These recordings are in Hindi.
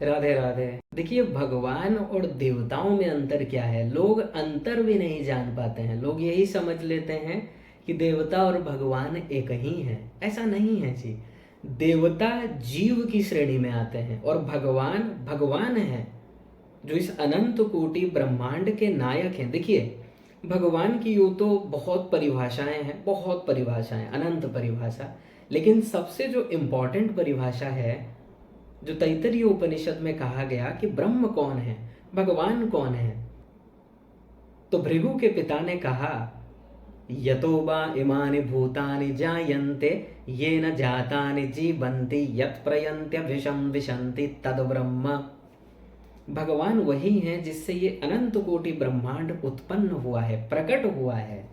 राधे राधे। देखिए, भगवान और देवताओं में अंतर क्या है, लोग अंतर भी नहीं जान पाते हैं। लोग यही समझ लेते हैं कि देवता और भगवान एक ही हैं। ऐसा नहीं है जी। देवता जीव की श्रेणी में आते हैं और भगवान भगवान है, जो इस अनंत कोटि ब्रह्मांड के नायक हैं। देखिए, भगवान की यूँ तो बहुत परिभाषाएं हैं, बहुत परिभाषाएं, अनंत परिभाषा। लेकिन सबसे जो इम्पोर्टेंट परिभाषा है, जो तैत्तिरीय उपनिषद में कहा गया कि ब्रह्म कौन है, भगवान कौन है, तो भृगु के पिता ने कहा, यतो वा इमानि भूतानि जायन्ते येन जातानि जीवन्ति यत् प्रयन्त्यभिशं विशन्ति तद ब्रह्म। भगवान वही है जिससे ये अनंत कोटि ब्रह्मांड उत्पन्न हुआ है, प्रकट हुआ है।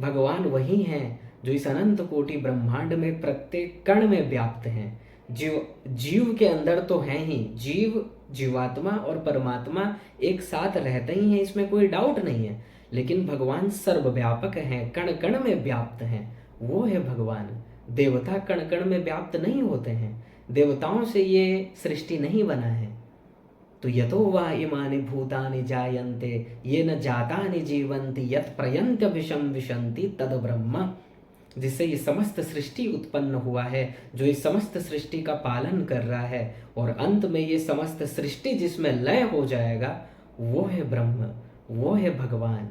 भगवान वही हैं जो इस अनंत कोटि ब्रह्मांड में प्रत्येक कण में व्याप्त हैं। जीव जीव के अंदर तो हैं ही, जीव जीवात्मा और परमात्मा एक साथ रहते ही हैं, इसमें कोई डाउट नहीं है। लेकिन भगवान सर्वव्यापक हैं, कण कण में व्याप्त हैं, वो है भगवान। देवता कण कण में व्याप्त नहीं होते हैं, देवताओं से ये सृष्टि नहीं बना है। तो यतो वा इमानि भूतानि जायन्ते येन जातानि जीवन्ति यत् प्रयन्त्यभिशं विशन्ति तद ब्रह्म। जिससे ये समस्त सृष्टि उत्पन्न हुआ है, जो इस समस्त सृष्टि का पालन कर रहा है, और अंत में ये समस्त सृष्टि जिसमें लय हो जाएगा, वो है ब्रह्म, वो है भगवान।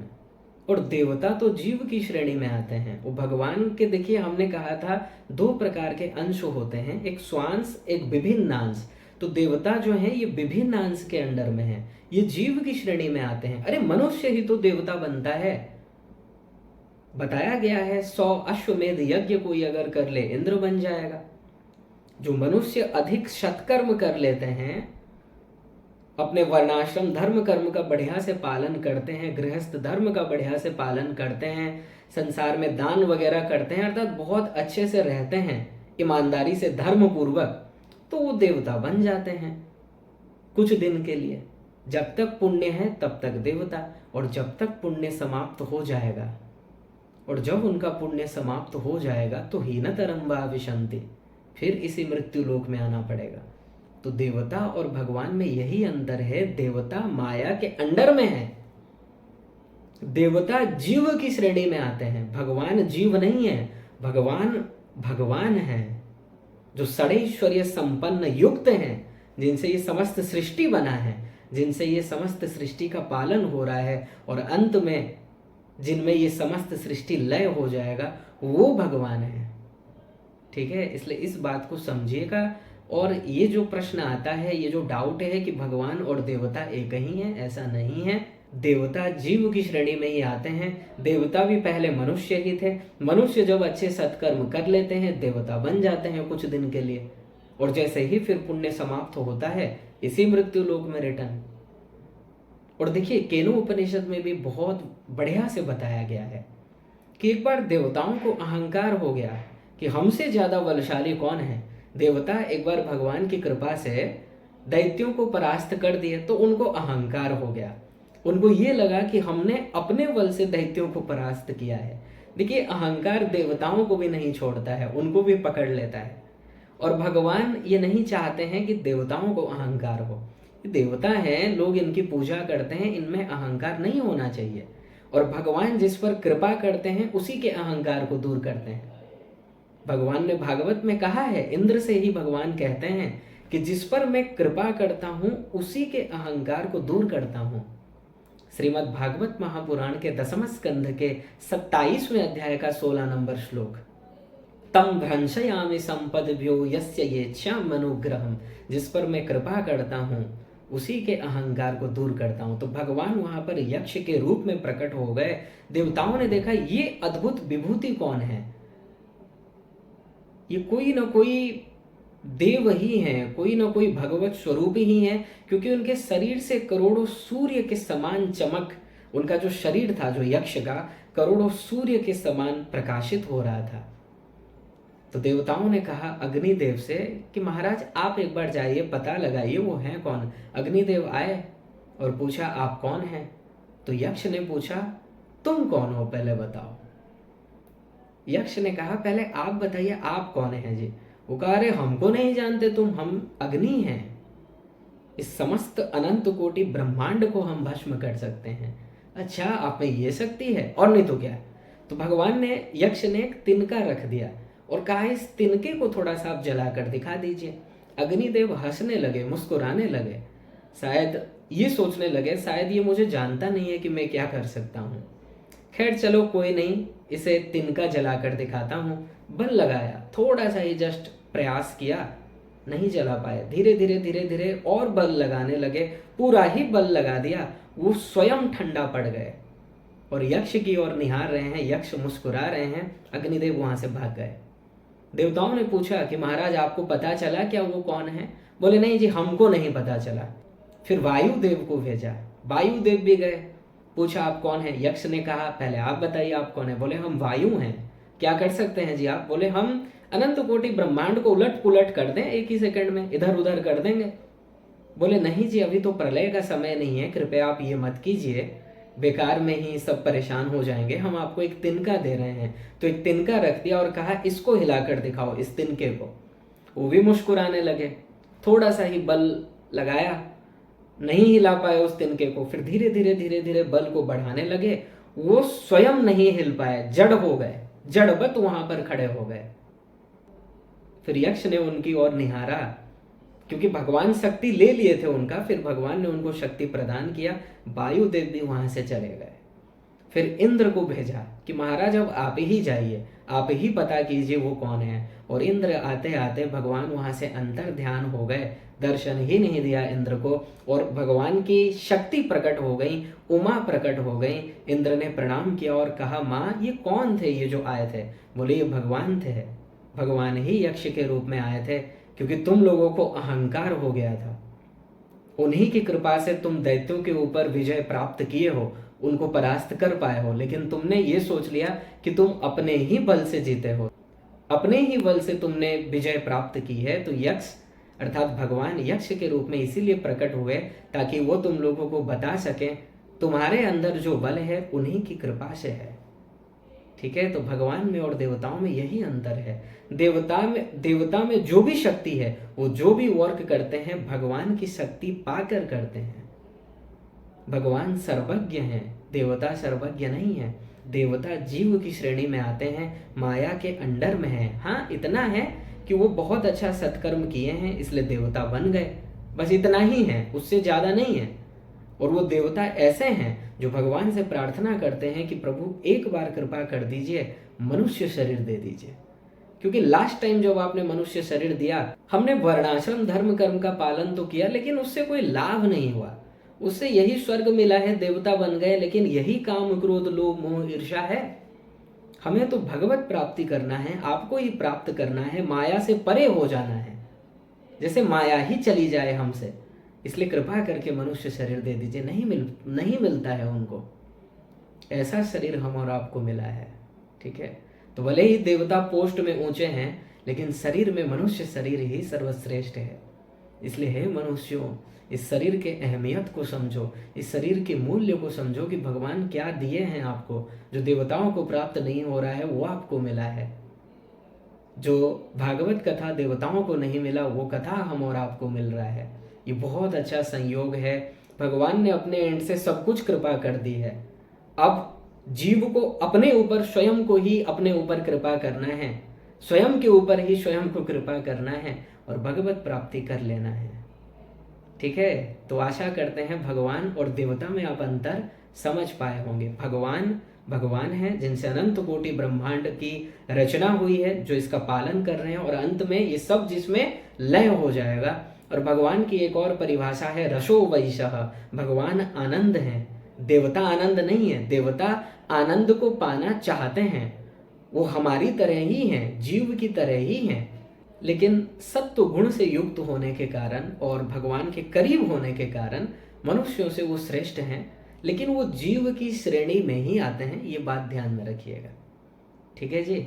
और देवता तो जीव की श्रेणी में आते हैं। वो भगवान के, देखिए हमने कहा था दो प्रकार के अंश होते हैं, एक स्वांश, एक विभिन्न अंश। तो देवता जो है ये विभिन्न अंश के अंडर में है, ये जीव की श्रेणी में आते हैं। अरे मनुष्य ही तो देवता बनता है। बताया गया है 100 अश्वमेध यज्ञ कोई अगर कर ले इंद्र बन जाएगा। जो मनुष्य अधिक सत्कर्म कर लेते हैं, अपने वर्णाश्रम धर्म कर्म का बढ़िया से पालन करते हैं, गृहस्थ धर्म का बढ़िया से पालन करते हैं, संसार में दान वगैरह करते हैं, अर्थात बहुत अच्छे से रहते हैं ईमानदारी से, धर्म पूर्वक, तो वो देवता बन जाते हैं कुछ दिन के लिए। जब तक पुण्य है तब तक देवता, और जब तक पुण्य समाप्त हो जाएगा, और जब उनका पुण्य समाप्त हो जाएगा तो हीनतरम विशन्ति, फिर इसी मृत्यु लोक में आना पड़ेगा। तो देवता और भगवान में यही अंतर है, देवता माया के अंडर में है, देवता जीव की श्रेणी में आते हैं, भगवान जीव नहीं है। भगवान भगवान है जो षडैश्वर्य संपन्न युक्त हैं, जिनसे ये समस्त सृष्टि बना है, जिनसे ये समस्त सृष्टि का पालन हो रहा है, और अंत में जिनमें ये समस्त सृष्टि लय हो जाएगा, वो भगवान है। ठीक है, इसलिए इस बात को समझिएगा। और ये जो प्रश्न आता है, ये जो डाउट है कि भगवान और देवता एक ही हैं, ऐसा नहीं है। देवता जीव की श्रेणी में ही आते हैं। देवता भी पहले मनुष्य ही थे, मनुष्य जब अच्छे सत्कर्म कर लेते हैं देवता बन जाते हैं कुछ दिन के लिए, और जैसे ही फिर पुण्य समाप्त होता है, इसी मृत्यु लोक में रिटर्न। और देखिए, केनो उपनिषद में भी बहुत बढ़िया से बताया गया है कि एक बार देवताओं को अहंकार हो गया कि हमसे ज्यादा बलशाली कौन है। देवता एक बार भगवान की कृपा से दैत्यों को परास्त कर दिए, तो उनको अहंकार हो गया। उनको ये लगा कि हमने अपने बल से दैत्यों को परास्त किया है। देखिए, अहंकार देवताओं को भी नहीं छोड़ता है, उनको भी पकड़ लेता है। और भगवान ये नहीं चाहते हैं कि देवताओं को अहंकार हो। देवता हैं, लोग इनकी पूजा करते हैं, इनमें अहंकार नहीं होना चाहिए। और भगवान जिस पर कृपा करते हैं उसी के अहंकार को दूर करते हैं। भगवान ने भागवत में कहा है, इंद्र से ही भगवान कहते हैं कि जिस पर मैं कृपा करता हूं उसी के अहंकार को दूर करता हूं। श्रीमद् भागवत महापुराण के 10वें स्कंध के 27वें अध्याय का 16 नंबर श्लोक, तम भ्रंशयामि संपद्भ्यो यस्य येच्छाम अनुग्रहम। जिस पर मैं कृपा करता हूं उसी के अहंकार को दूर करता हूं। तो भगवान वहां पर यक्ष के रूप में प्रकट हो गए। देवताओं ने देखा ये अद्भुत विभूति कौन है, ये कोई ना कोई देव ही हैं, कोई ना कोई भगवत स्वरूप ही हैं, क्योंकि उनके शरीर से करोड़ों सूर्य के समान चमक, उनका जो शरीर था जो यक्ष का, करोड़ों सूर्य के समान प्रकाशित हो रहा था। तो देवताओं ने कहा अग्निदेव से कि महाराज आप एक बार जाइए, पता लगाइए वो हैं कौन। अग्निदेव आए और पूछा आप कौन हैं। तो यक्ष ने पूछा तुम कौन हो, पहले बताओ। यक्ष ने कहा पहले आप बताइए आप कौन हैं जी। वो कहा अरे हमको नहीं जानते तुम, हम अग्नि हैं। इस समस्त अनंत कोटि ब्रह्मांड को हम भस्म कर सकते हैं। अच्छा, आप में ये शक्ति है, और नहीं तो क्या। तो भगवान ने, यक्ष ने एक तिनका रख दिया और कहा इस तिनके को थोड़ा सा आप जलाकर दिखा दीजिए। अग्निदेव हंसने लगे, मुस्कुराने लगे, शायद ये सोचने लगे शायद ये मुझे जानता नहीं है कि मैं क्या कर सकता हूँ। खैर चलो कोई नहीं, इसे तिनका जलाकर दिखाता हूँ। बल लगाया, थोड़ा सा ही जस्ट प्रयास किया, नहीं जला पाए। धीरे धीरे धीरे धीरे और बल लगाने लगे, पूरा ही बल लगा दिया, वो स्वयं ठंडा पड़ गए और यक्ष की ओर निहार रहे हैं। यक्ष मुस्कुरा रहे हैं। अग्निदेव वहां से भाग गए। देवताओं ने पूछा कि महाराज आपको पता चला क्या वो कौन है? बोले नहीं जी, हमको नहीं पता चला। फिर वायुदेव को भेजा, वायुदेव भी गए, पूछा आप कौन है? यक्ष ने कहा पहले आप बताइए आप कौन है? बोले हम वायु हैं। क्या कर सकते हैं जी आप? बोले हम अनंत कोटि ब्रह्मांड को उलट पुलट कर दें, एक ही सेकंड में इधर उधर कर देंगे। बोले नहीं जी, अभी तो प्रलय का समय नहीं है, कृपया आप ये मत कीजिए, बेकार में ही सब परेशान हो जाएंगे। हम आपको एक तिनका दे रहे हैं। तो एक तिनका रख दिया और कहा इसको हिलाकर दिखाओ, इस तिनके को। वो भी मुस्कुराने लगे। थोड़ा सा ही बल लगाया, नहीं हिला पाए उस तिनके को। फिर धीरे धीरे धीरे धीरे बल को बढ़ाने लगे, वो स्वयं नहीं हिल पाए, जड़ हो गए, जड़वत वहां पर खड़े हो गए। फिर यक्ष ने उनकी ओर निहारा, क्योंकि भगवान शक्ति ले लिए थे उनका, फिर भगवान ने उनको शक्ति प्रदान किया। वायुदेव भी वहां से चले गए। फिर इंद्र को भेजा कि महाराज अब आप ही जाइए, आप ही पता कीजिए वो कौन है। और इंद्र आते आते भगवान वहां से अंतर ध्यान हो गए, दर्शन ही नहीं दिया इंद्र को, और भगवान की शक्ति प्रकट हो गई, उमा प्रकट हो गई। इंद्र ने प्रणाम किया और कहा माँ ये कौन थे ये जो आए थे? बोले ये भगवान थे, भगवान ही यक्ष के रूप में आए थे, क्योंकि तुम लोगों को अहंकार हो गया था। उन्हीं की कृपा से तुम दैत्यों के ऊपर विजय प्राप्त किए हो, उनको परास्त कर पाए हो, लेकिन तुमने ये सोच लिया कि तुम अपने ही बल से जीते हो, अपने ही बल से तुमने विजय प्राप्त की है। तो यक्ष अर्थात भगवान यक्ष के रूप में इसीलिए प्रकट हुए ताकि वो तुम लोगों को बता सके तुम्हारे अंदर जो बल है उन्हीं की कृपा से है। ठीक है, तो भगवान में और देवताओं में यही अंतर है। देवता में जो भी शक्ति है, वो जो भी वर्क करते हैं भगवान की शक्ति पाकर करते हैं। भगवान सर्वज्ञ हैं, देवता सर्वज्ञ नहीं है। देवता जीव की श्रेणी में आते हैं, माया के अंडर में है। हाँ, इतना है कि वो बहुत अच्छा सत्कर्म किए हैं इसलिए देवता बन गए, बस इतना ही है, उससे ज्यादा नहीं है। और वो देवता ऐसे हैं जो भगवान से प्रार्थना करते हैं कि प्रभु एक बार कृपा कर दीजिए, मनुष्य शरीर दे दीजिए। क्योंकि लास्ट टाइम जब आपने मनुष्य शरीर दिया, हमने वर्णाश्रम धर्म कर्म का पालन तो किया, लेकिन उससे कोई लाभ नहीं हुआ। उससे यही स्वर्ग मिला है, देवता बन गए, लेकिन यही काम क्रोध लोभ मोह ईर्ष्या है। हमें तो भगवत प्राप्ति करना है, आपको ही प्राप्त करना है, माया से परे हो जाना है, जैसे माया ही चली जाए हमसे। इसलिए कृपा करके मनुष्य शरीर दे दीजिए। नहीं मिलता है उनको, ऐसा शरीर हम और आपको मिला है। ठीक है, तो भले ही देवता पोस्ट में ऊंचे हैं, लेकिन शरीर में मनुष्य शरीर ही सर्वश्रेष्ठ है। इसलिए हे मनुष्यों, इस शरीर के अहमियत को समझो, इस शरीर के मूल्य को समझो कि भगवान क्या दिए हैं आपको। जो देवताओं को प्राप्त नहीं हो रहा है वो आपको मिला है। जो भागवत कथा देवताओं को नहीं मिला, वो कथा हम और आपको मिल रहा है। ये बहुत अच्छा संयोग है। भगवान ने अपने एंड से सब कुछ कृपा कर दी है। अब जीव को अपने ऊपर, स्वयं को ही अपने ऊपर कृपा करना है, स्वयं के ऊपर ही स्वयं को कृपा करना है और भगवत प्राप्ति कर लेना है। ठीक है, तो आशा करते हैं भगवान और देवता में आप अंतर समझ पाए होंगे। भगवान है जिनसे अनंत कोटि ब्रह्मांड की रचना हुई है, जो इसका पालन कर रहे हैं, और अंत में ये सब जिसमें लय हो जाएगा। और भगवान की एक और परिभाषा है रसो वैशः, भगवान आनंद है, देवता आनंद नहीं है। देवता आनंद को पाना चाहते हैं, वो हमारी तरह ही हैं, जीव की तरह ही हैं, लेकिन सत्व गुण से युक्त होने के कारण और भगवान के करीब होने के कारण मनुष्यों से वो श्रेष्ठ हैं, लेकिन वो जीव की श्रेणी में ही आते हैं। ये बात ध्यान में रखिएगा। ठीक है जी,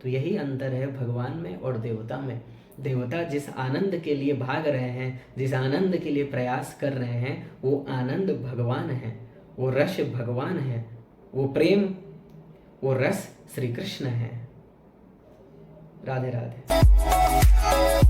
तो यही अंतर है भगवान में और देवता में। देवता जिस आनंद के लिए भाग रहे हैं, जिस आनंद के लिए प्रयास कर रहे हैं, वो आनंद भगवान है, वो रस भगवान है, वो प्रेम, वो रस श्री कृष्ण है। राधे राधे।